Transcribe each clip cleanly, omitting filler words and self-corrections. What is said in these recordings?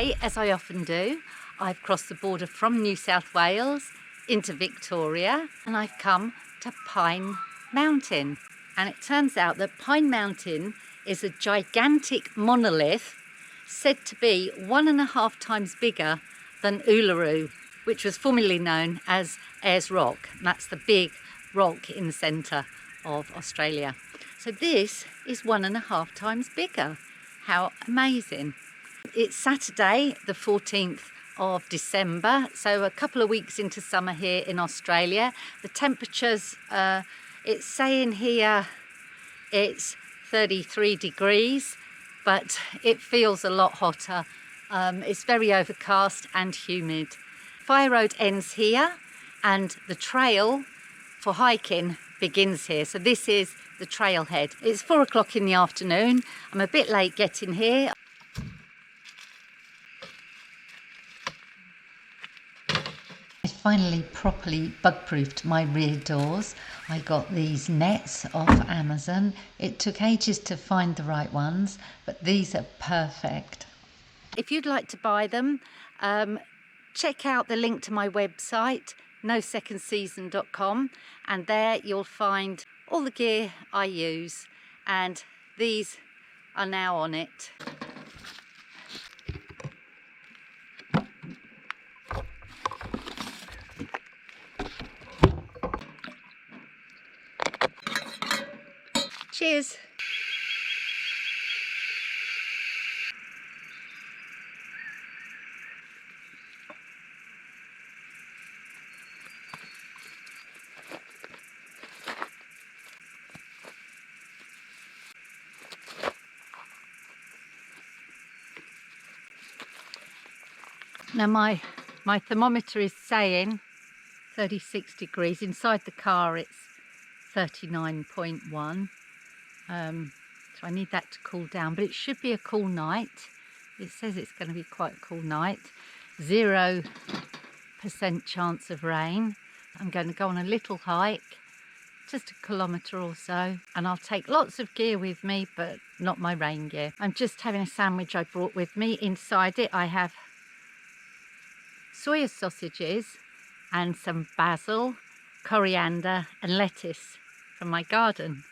Today, as I often do, I've crossed the border from New South Wales into Victoria and I've come to Pine Mountain. And it turns out that Pine Mountain is a gigantic monolith said to be 1.5 times bigger than Uluru, which was formerly known as Ayers Rock. And that's the big rock in the centre of Australia. So this is 1.5 times bigger. How amazing. It's Saturday, the 14th of December, so a couple of weeks into summer here in Australia. The temperatures, it's saying here it's 33 degrees, but it feels a lot hotter. It's very overcast and humid. Fire Road ends here and the trail for hiking begins here. So this is the trailhead. It's 4 o'clock in the afternoon. I'm a bit late getting here. I finally properly bug-proofed my rear doors. I got these nets off Amazon. It took ages to find the right ones, but these are perfect. If you'd like to buy them, check out the link to my website, nosecondseason.com, and there you'll find all the gear I use, and these are now on it. Cheers! Now my thermometer is saying 36 degrees. Inside the car it's 39.1. So I need that to cool down, but it should be a cool night. It says it's going to be quite a cool night. 0% chance of rain. I'm going to go on a little hike, just 1 kilometre or so, and I'll take lots of gear with me, but not my rain gear. I'm just having a sandwich I brought with me. Inside it I have soya sausages and some basil, coriander and lettuce from my garden.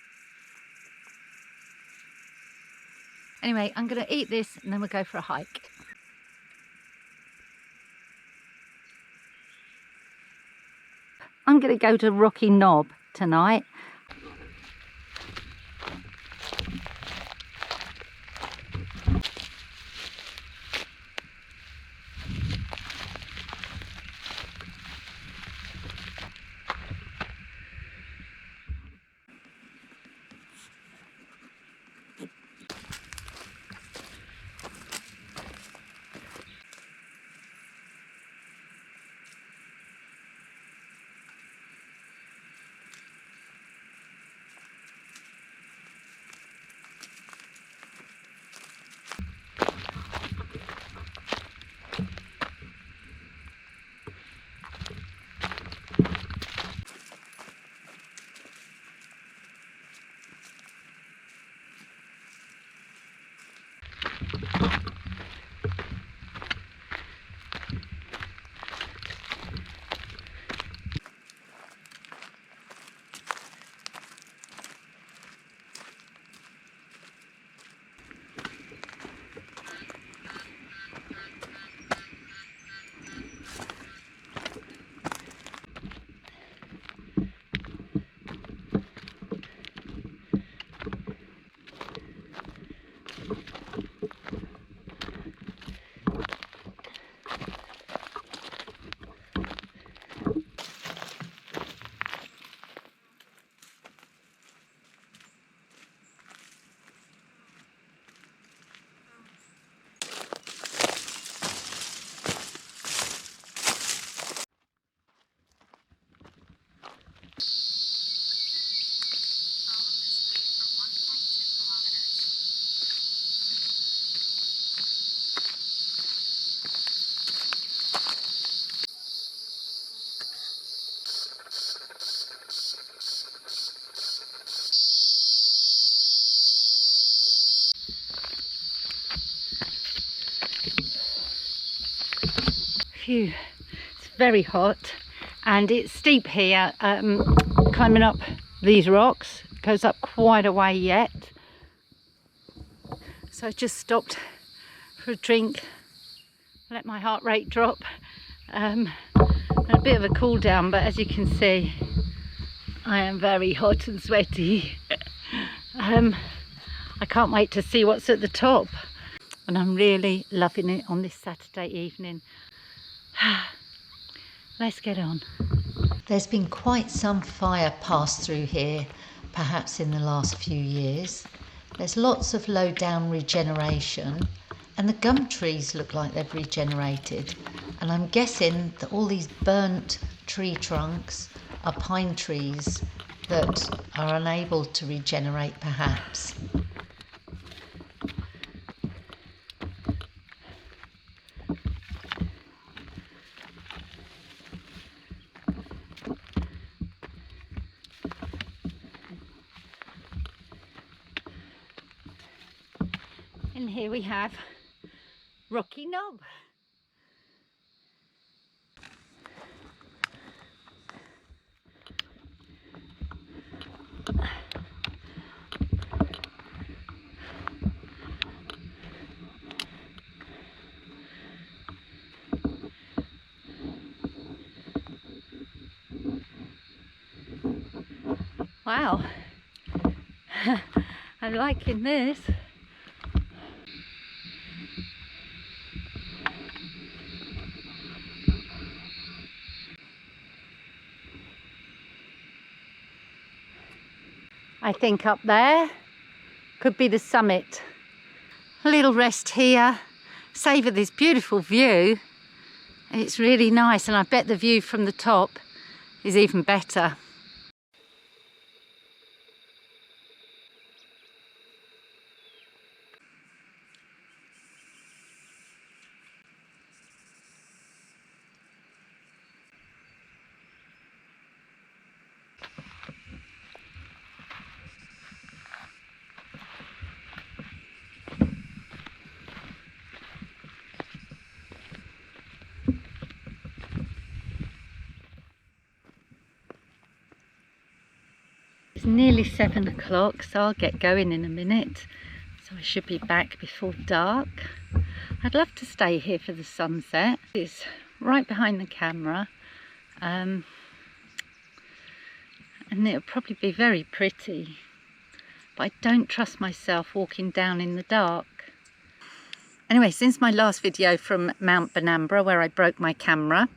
Anyway, I'm going to eat this and then we'll go for a hike. I'm going to go to Rocky Knob tonight. Phew, it's very hot and it's steep here. Climbing up these rocks, goes up quite a way yet. So I just stopped for a drink, let my heart rate drop, and a bit of a cool down, but as you can see I am very hot and sweaty. I can't wait to see what's at the top, and I'm really loving it on this Saturday evening. Let's get on. There's been quite some fire passed through here, perhaps in the last few years. There's lots of low down regeneration, and the gum trees look like they've regenerated, and I'm guessing that all these burnt tree trunks are pine trees that are unable to regenerate perhaps. And here we have Rocky Knob. Wow, I'm liking this. I think up there could be the summit. A little rest here, savour this beautiful view. It's really nice, and I bet the view from the top is even better. It's nearly 7 o'clock, so I'll get going in a minute. So I should be back before dark. I'd love to stay here for the sunset. It's right behind the camera, and it'll probably be very pretty. But I don't trust myself walking down in the dark. Anyway, since my last video from Mount Benambra, where I broke my camera,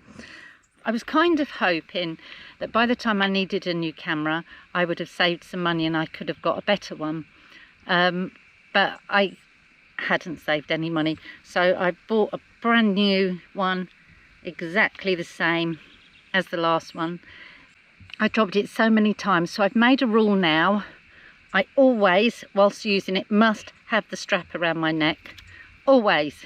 I was kind of hoping that by the time I needed a new camera, I would have saved some money and I could have got a better one. But I hadn't saved any money, so I bought a brand new one, exactly the same as the last one. I dropped it so many times, so I've made a rule now. I always, whilst using it, must have the strap around my neck. Always.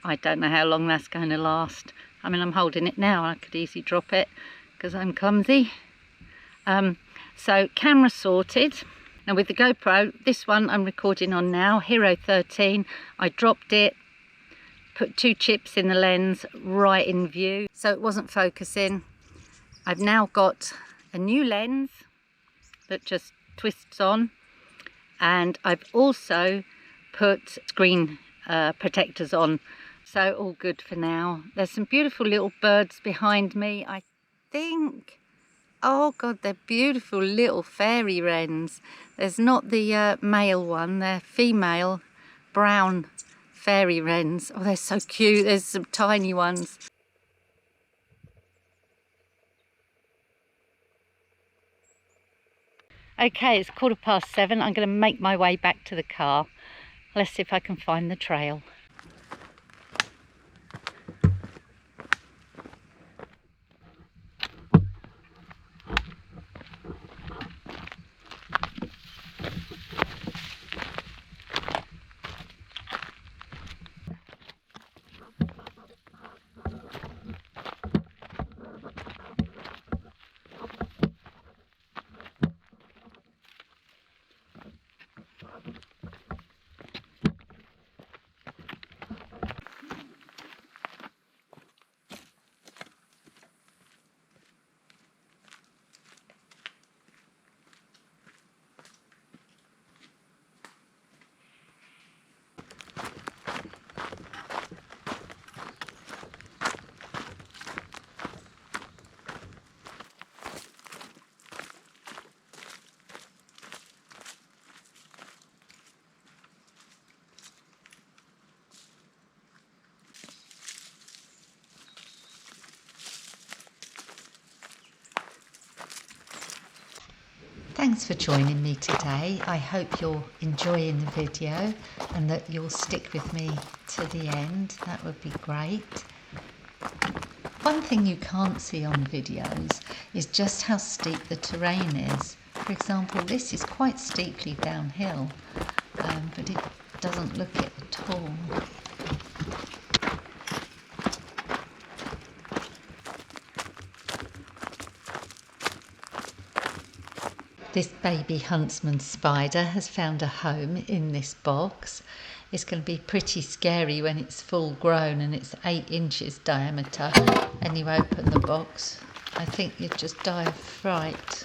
I don't know how long that's going to last. I mean, I'm holding it now. I could easily drop it because I'm clumsy. So camera sorted. Now with the GoPro, this one I'm recording on now, Hero 13, I dropped it, put 2 chips in the lens right in view, so it wasn't focusing. I've now got a new lens that just twists on, and I've also put screen protectors on. So all good for now. There's some beautiful little birds behind me, I think. Oh God, they're beautiful little fairy wrens. There's not the male one, they're female brown fairy wrens. Oh, they're so cute. There's some tiny ones. Okay, it's 7:15. I'm going to make my way back to the car. Let's see if I can find the trail. Thanks for joining me today. I hope you're enjoying the video and that you'll stick with me to the end. That would be great. One thing you can't see on videos is just how steep the terrain is. For example, this is quite steeply downhill, but it doesn't look it at all. This baby huntsman spider has found a home in this box. It's going to be pretty scary when it's full grown and it's 8 inches diameter and you open the box. I think you'd just die of fright.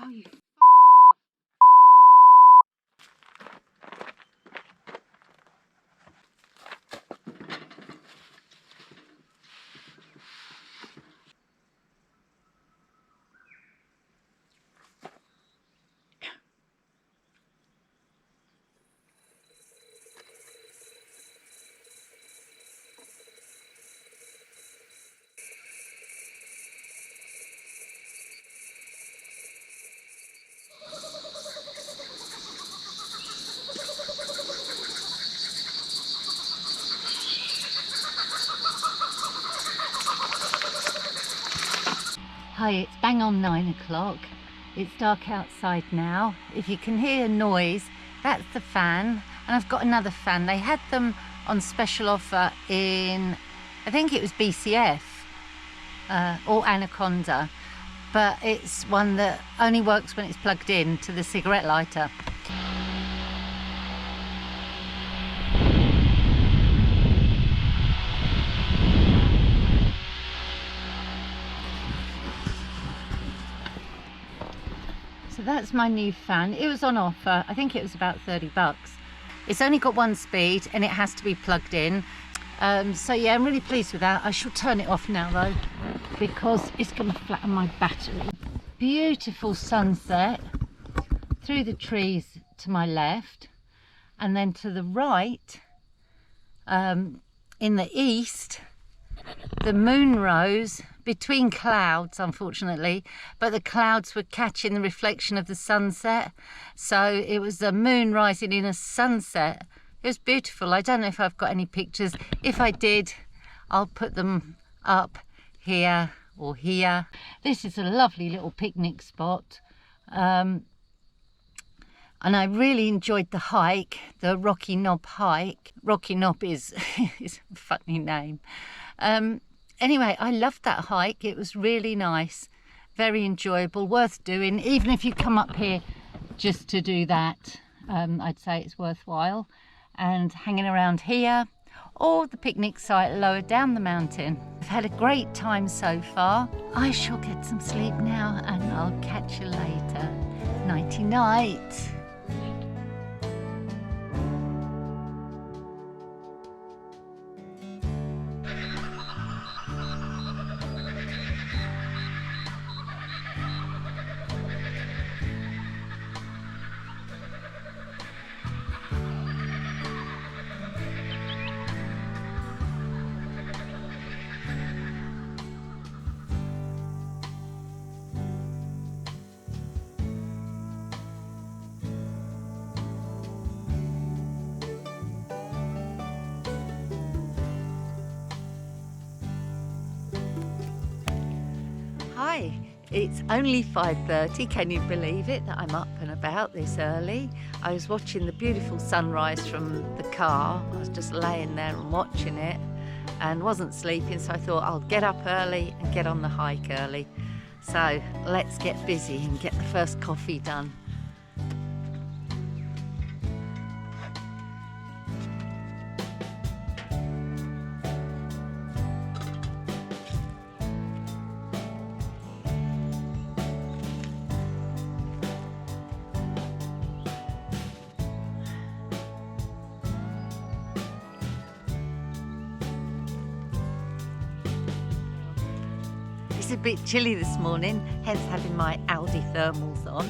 Oh, you Hi, it's bang on 9 o'clock. It's dark outside now. If you can hear noise, that's the fan. And I've got another fan. They had them on special offer in, I think it was BCF or Anaconda. But it's one that only works when it's plugged in to the cigarette lighter. So that's my new fan. It was on offer. I think it was about 30 bucks. It's only got 1 speed and it has to be plugged in. So yeah, I'm really pleased with that. I shall turn it off now though, because it's going to flatten my battery. Beautiful sunset through the trees to my left, and then to the right, in the east, the moon rose between clouds, unfortunately, but the clouds were catching the reflection of the sunset, so it was the moon rising in a sunset. It was beautiful. I don't know if I've got any pictures. If I did, I'll put them up here or here. This is a lovely little picnic spot, and I really enjoyed the hike, the Rocky Knob hike. Rocky Knob is a funny name. Anyway, I loved that hike. It was really nice, very enjoyable, worth doing. Even if you come up here just to do that, I'd say it's worthwhile. And hanging around here, or the picnic site lower down the mountain. I've had a great time so far. I shall get some sleep now and I'll catch you later. Nighty night. Hi, it's only 5:30, can you believe it, that I'm up and about this early? I was watching the beautiful sunrise from the car. I was just laying there and watching it and wasn't sleeping, so I thought I'll get up early and get on the hike early. So let's get busy and get the first coffee done. It's a bit chilly this morning, hence having my Aldi thermals on.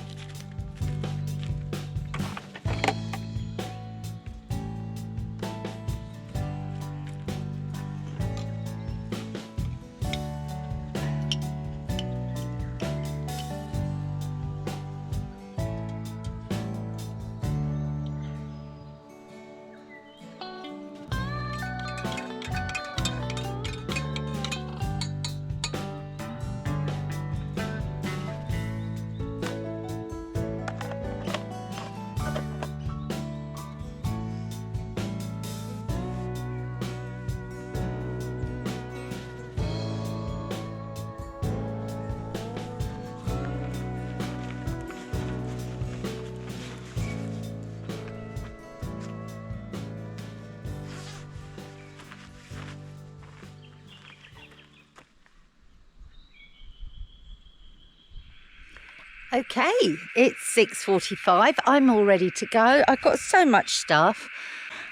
Okay, it's 6:45. I'm all ready to go. I've got so much stuff.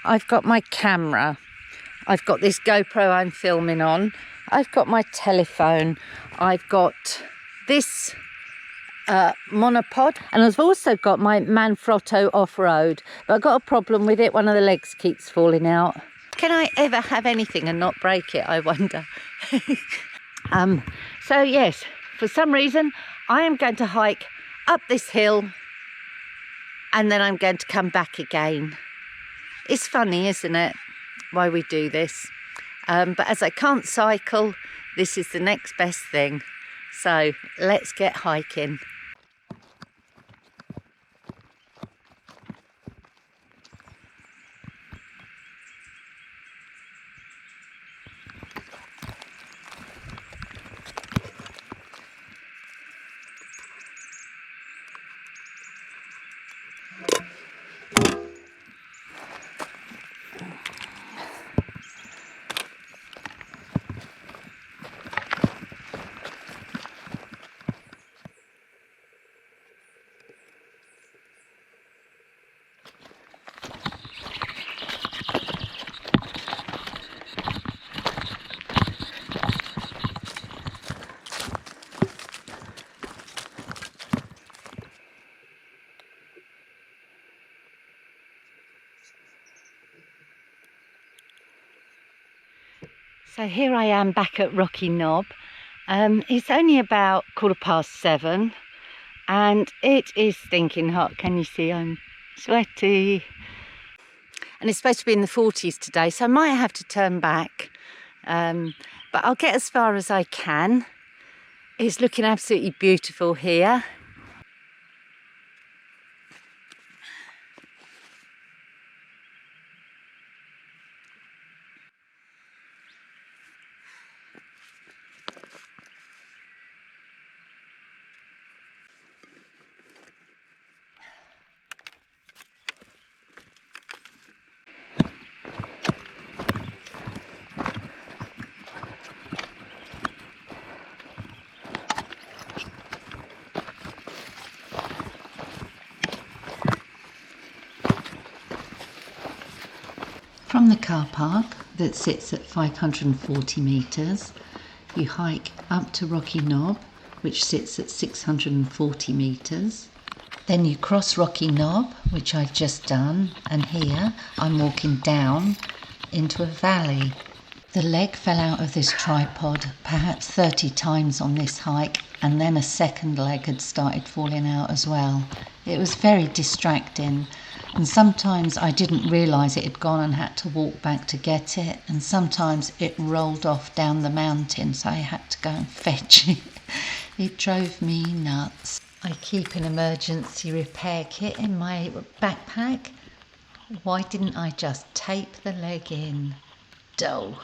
I've got my camera. I've got this GoPro I'm filming on. I've got my telephone. I've got this monopod. And I've also got my Manfrotto off-road. But I've got a problem with it. One of the legs keeps falling out. Can I ever have anything and not break it, I wonder? So yes, for some reason, I am going to hike up this hill and then I'm going to come back again. It's funny, isn't it, why we do this? But as I can't cycle, this is the next best thing. So let's get hiking. So here I am back at Rocky Knob. It's only about 7:15 and it is stinking hot. Can you see I'm sweaty? And it's supposed to be in the 40s today, so I might have to turn back. But I'll get as far as I can. It's looking absolutely beautiful here. From the car park that sits at 540 metres, you hike up to Rocky Knob, which sits at 640 metres. Then you cross Rocky Knob, which I've just done, and here I'm walking down into a valley. The leg fell out of this tripod perhaps 30 times on this hike, and then a second leg had started falling out as well. It was very distracting. And sometimes I didn't realise it had gone and had to walk back to get it. And sometimes it rolled off down the mountain, so I had to go and fetch it. It drove me nuts. I keep an emergency repair kit in my backpack. Why didn't I just tape the leg in? Dull.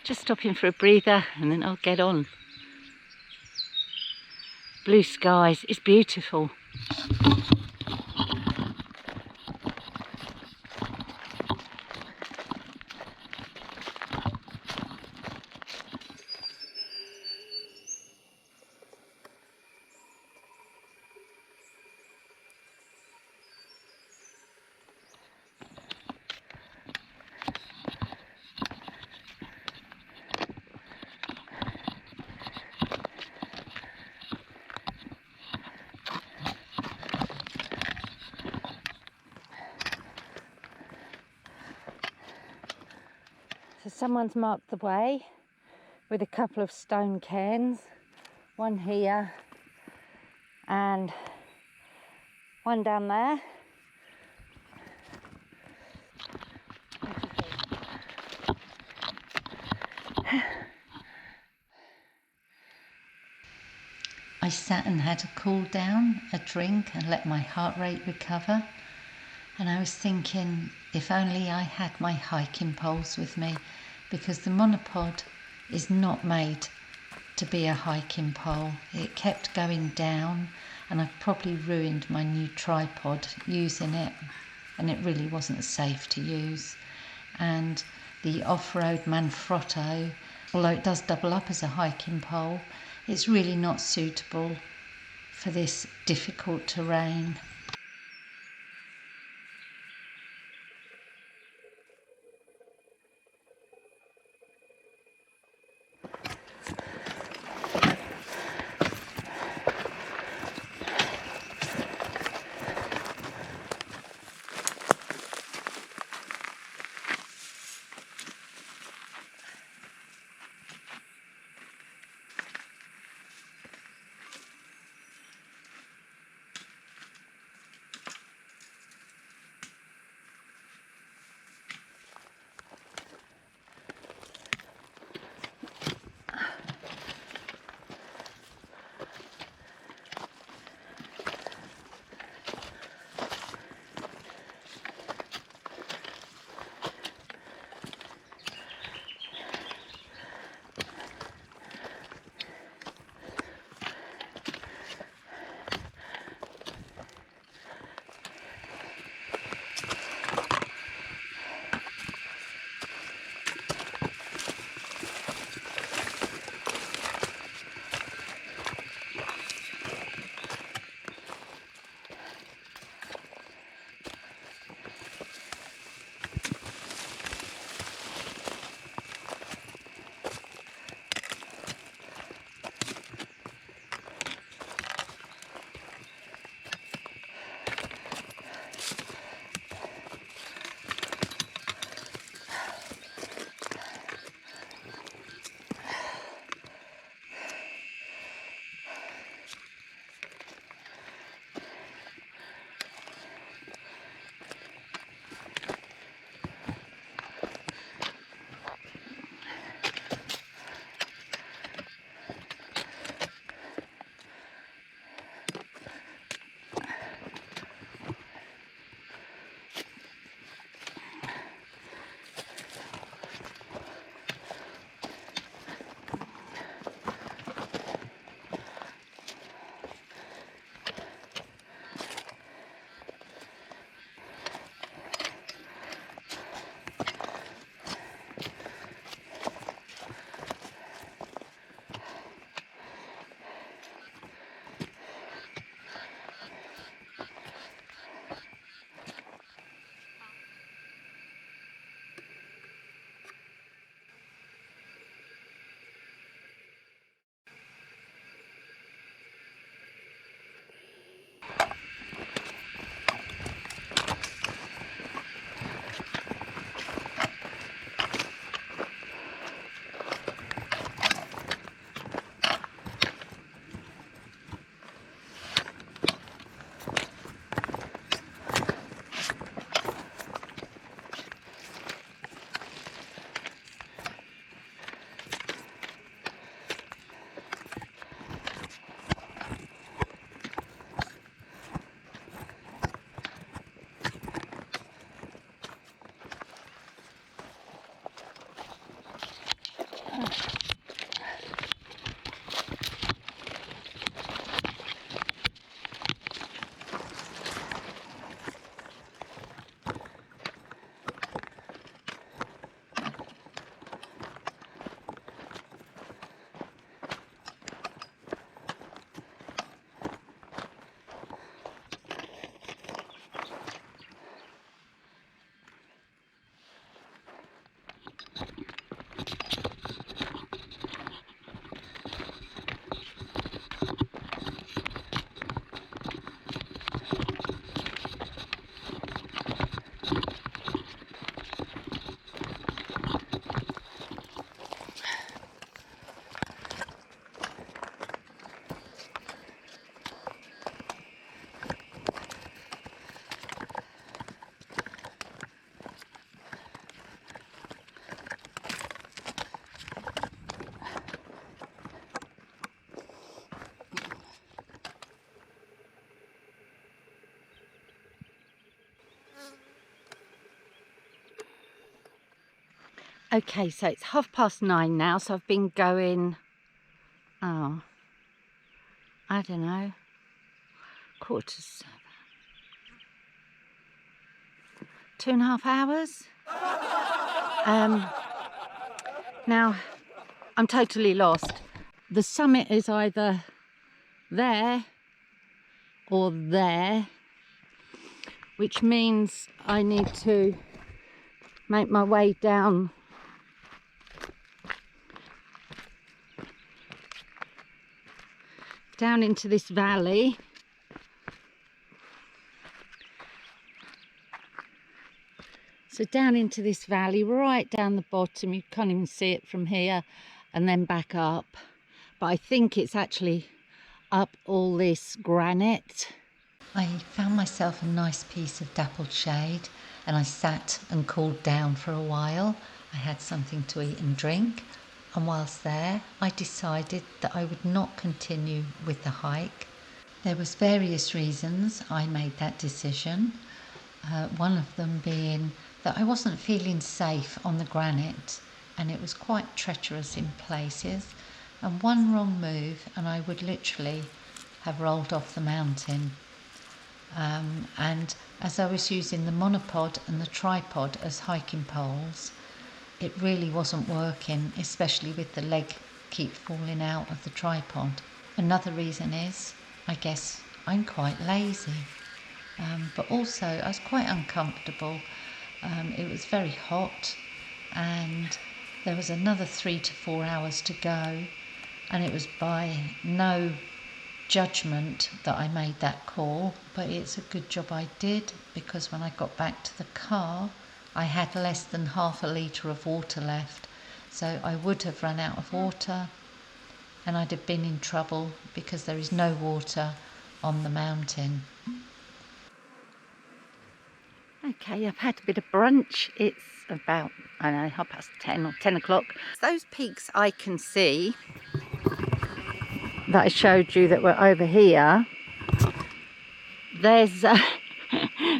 Just stopping for a breather and then I'll get on. Blue skies, it's beautiful. So someone's marked the way with a couple of stone cairns, one here and one down there. I sat and had a cool down, a drink, and let my heart rate recover. And I was thinking, if only I had my hiking poles with me, because the monopod is not made to be a hiking pole. It kept going down, and I've probably ruined my new tripod using it, and it really wasn't safe to use. And the off-road Manfrotto, although it does double up as a hiking pole, it's really not suitable for this difficult terrain. Okay, so it's 9:30 now, so I've been going, oh, I don't know, 6:45. 2.5 hours. Now, I'm totally lost. The summit is either there or there, which means I need to make my way down into this valley. So down into this valley, right down the bottom, you can't even see it from here, and then back up. But I think it's actually up all this granite. I found myself a nice piece of dappled shade, and I sat and cooled down for a while. I had something to eat and drink, and whilst there I decided that I would not continue with the hike. There was various reasons I made that decision, one of them being that I wasn't feeling safe on the granite, and it was quite treacherous in places, and one wrong move and I would literally have rolled off the mountain. And as I was using the monopod and the tripod as hiking poles, it really wasn't working, especially with the leg keep falling out of the tripod. Another reason is, I guess, I'm quite lazy, but also I was quite uncomfortable. It was very hot, and there was another 3 to 4 hours to go, and it was by no judgment that I made that call, but it's a good job I did, because when I got back to the car I had less than half a litre of water left, so I would have run out of water and I'd have been in trouble because there is no water on the mountain. Okay, I've had a bit of brunch. It's about, I don't know, 10:30 or 10 o'clock. Those peaks I can see that I showed you that were over here, there's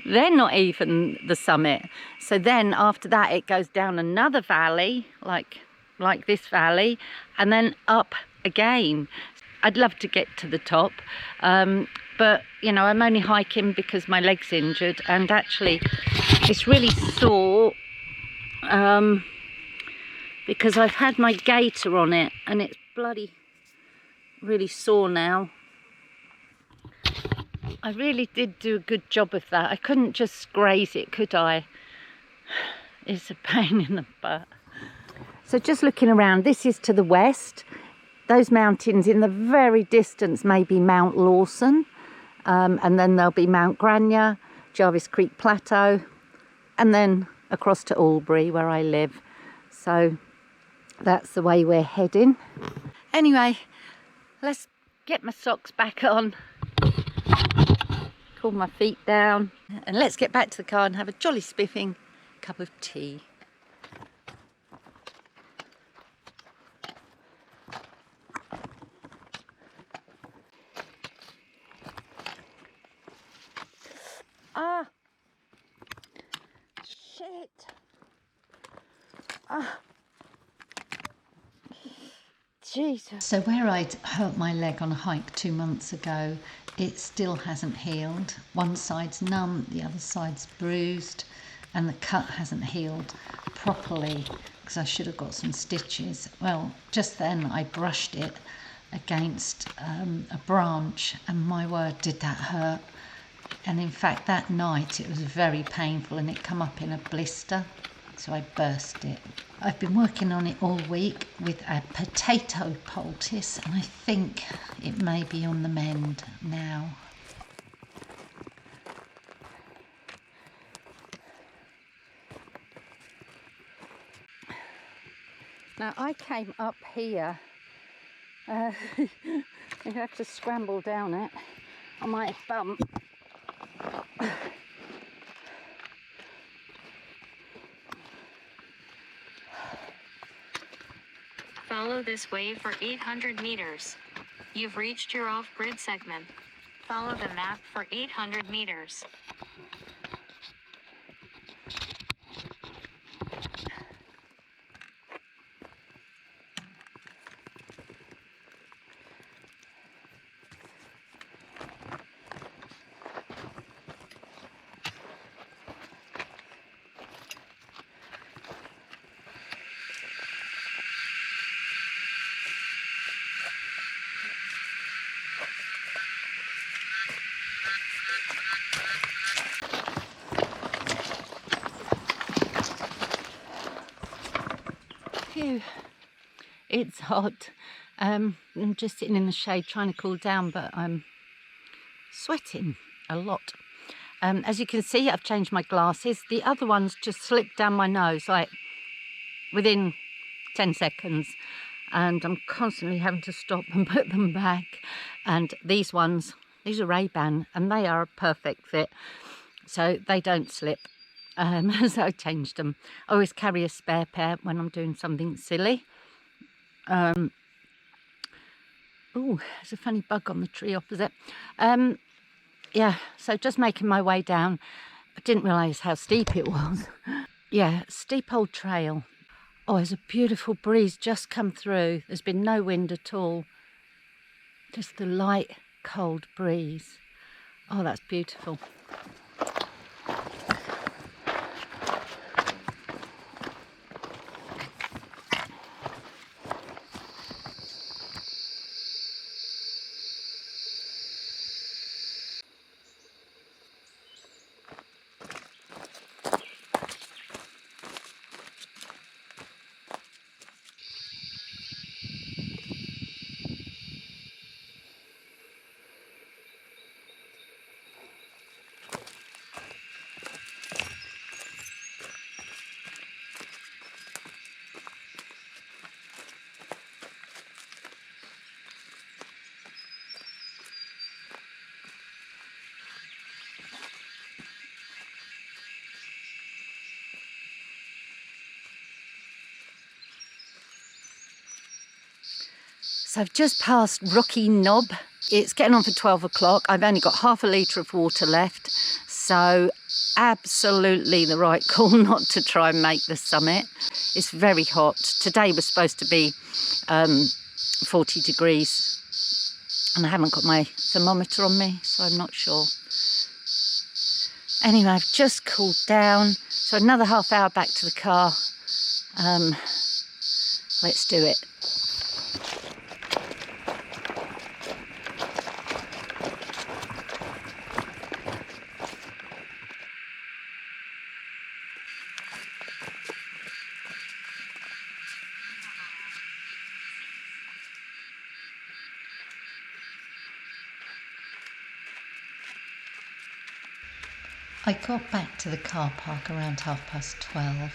they're not even the summit. So then after that it goes down another valley, like this valley, and then up again. I'd love to get to the top, but you know, I'm only hiking because my leg's injured, and actually it's really sore because I've had my gaiter on it and it's bloody really sore now. I really did do a good job of that. I couldn't just graze it, could I? It's a pain in the butt. So just looking around, this is to the west. Those mountains in the very distance may be Mount Lawson, and then there'll be Mount Grania, Jarvis Creek Plateau, and then across to Albury where I live. So that's the way we're heading. Anyway, let's get my socks back on, cool my feet down, and let's get back to the car and have a jolly spiffing cup of tea. Ah, shit. Ah, Jesus. So where I'd hurt my leg on a hike 2 months ago, it still hasn't healed. One side's numb, the other side's bruised, and the cut hasn't healed properly because I should have got some stitches. Well, just then I brushed it against a branch, and my word, did that hurt. And in fact that night it was very painful, and it come up in a blister, so I burst it. I've been working on it all week with a potato poultice, and I think it may be on the mend now. Now I came up here, I have to scramble down it. I might have bumped. Follow this way for 800 meters. You've reached your off-grid segment. Follow the map for 800 meters. It's hot. I'm just sitting in the shade trying to cool down, but I'm sweating a lot. As you can see, I've changed my glasses. The other ones just slipped down my nose like within 10 seconds. And I'm constantly having to stop and put them back. And these ones, these are Ray-Ban, and they are a perfect fit. So they don't slip. So I changed them. I always carry a spare pair when I'm doing something silly. Oh, there's a funny bug on the tree opposite. Yeah, so just making my way down. I didn't realise how steep it was. Yeah, steep old trail. Oh, there's a beautiful breeze just come through. There's been no wind at all. Just the light, cold breeze. Oh, that's beautiful. So I've just passed Rocky Knob. It's getting on for 12 o'clock. I've only got half a litre of water left. So absolutely the right call not to try and make the summit. It's very hot. Today was supposed to be 40 degrees. And I haven't got my thermometer on me, so I'm not sure. Anyway, I've just cooled down. So another half hour back to the car. Let's do it. I got back to the car park around 12:30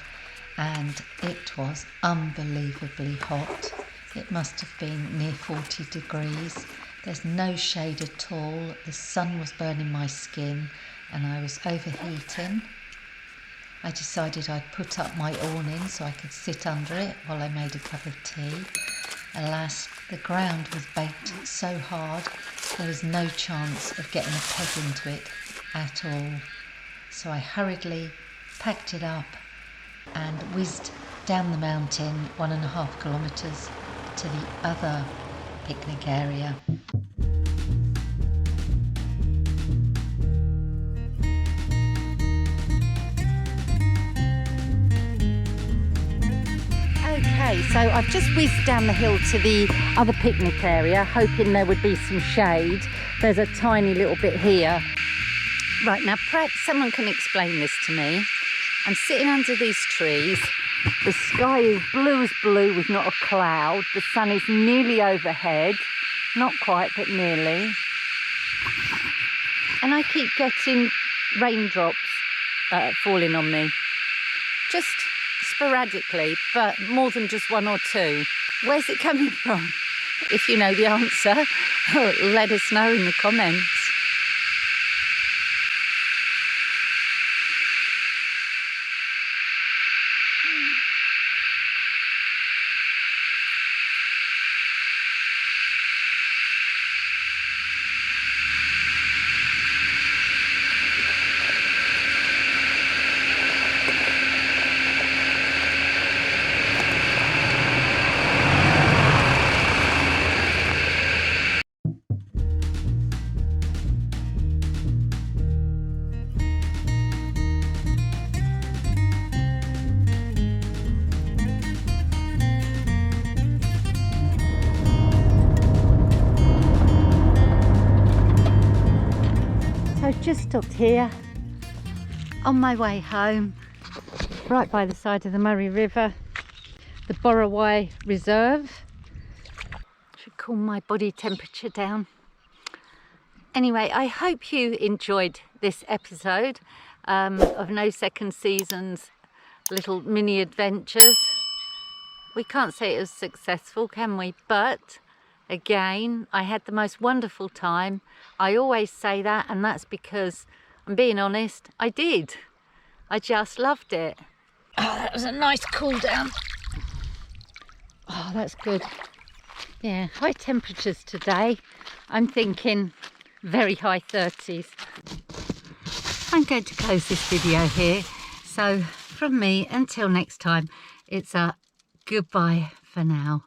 and it was unbelievably hot. It must have been near 40 degrees. There's no shade at all. The sun was burning my skin and I was overheating. I decided I'd put up my awning so I could sit under it while I made a cup of tea. Alas, the ground was baked so hard there was no chance of getting a peg into it at all. So I hurriedly packed it up and whizzed down the mountain 1.5 kilometres to the other picnic area. Okay, so I've just whizzed down the hill to the other picnic area, hoping there would be some shade. There's a tiny little bit here. Right, now perhaps someone can explain this to me. I'm sitting under these trees. The sky is blue as blue with not a cloud. The sun is nearly overhead. Not quite, but nearly. And I keep getting raindrops falling on me. Just sporadically, but more than just one or two. Where's it coming from? If you know the answer, let us know in the comments. I've just stopped here on my way home, right by the side of the Murray River, the Borroway Reserve. cool my body temperature down. Anyway, I hope you enjoyed this episode of No Second Season's little mini adventures. We can't say it was successful, can we? But again, I had the most wonderful time. I always say that, and that's because, I'm being honest, I did. I just loved it. Oh, that was a nice cool down. Oh, that's good. Yeah, high temperatures today. I'm thinking very high 30s. I'm going to close this video here. So from me, until next time, it's a goodbye for now.